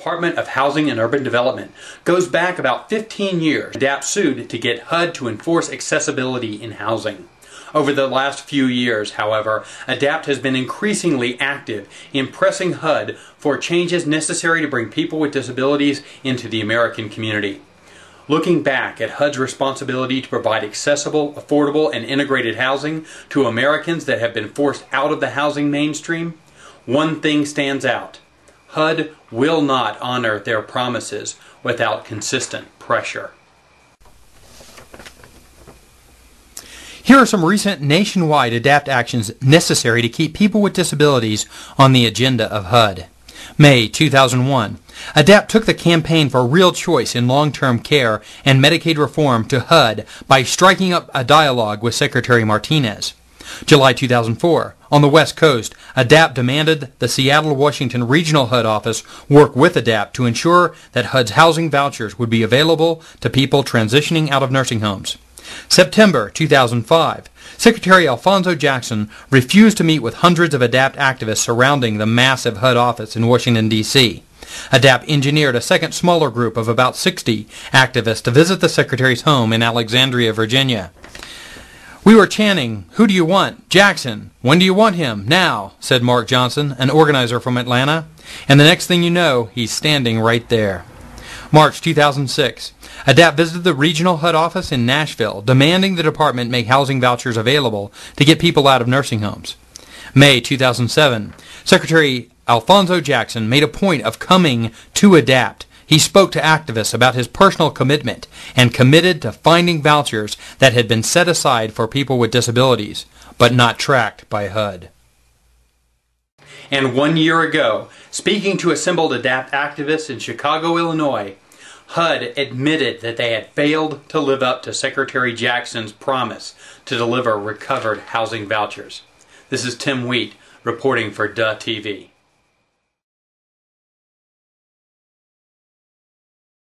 Department of Housing and Urban Development goes back about 15 years. ADAPT sued to get HUD to enforce accessibility in housing. Over the last few years, however, ADAPT has been increasingly active in pressing HUD for changes necessary to bring people with disabilities into the American community. Looking back at HUD's responsibility to provide accessible, affordable, and integrated housing to Americans that have been forced out of the housing mainstream, one thing stands out. HUD will not honor their promises without consistent pressure. Here are some recent nationwide ADAPT actions necessary to keep people with disabilities on the agenda of HUD. May 2001. ADAPT took the campaign for real choice in long-term care and Medicaid reform to HUD by striking up a dialogue with Secretary Martinez. July 2004. On the West Coast, ADAPT demanded the Seattle-Washington Regional HUD office work with ADAPT to ensure that HUD's housing vouchers would be available to people transitioning out of nursing homes. September 2005. Secretary Alphonso Jackson refused to meet with hundreds of ADAPT activists surrounding the massive HUD office in Washington, D.C. ADAPT engineered a second smaller group of about 60 activists to visit the Secretary's home in Alexandria, Virginia. "We were chanting, 'Who do you want? Jackson. When do you want him? Now,' said Mark Johnson, an organizer from Atlanta. And the next thing you know, he's standing right there." March 2006. ADAPT visited the regional HUD office in Nashville, demanding the department make housing vouchers available to get people out of nursing homes. May 2007. Secretary Alphonso Jackson made a point of coming to ADAPT. He spoke to activists about his personal commitment and committed to finding vouchers that had been set aside for people with disabilities, but not tracked by HUD. And 1 year ago, speaking to assembled ADAPT activists in Chicago, Illinois, HUD admitted that they had failed to live up to Secretary Jackson's promise to deliver recovered housing vouchers. This is Tim Wheat reporting for DUH TV.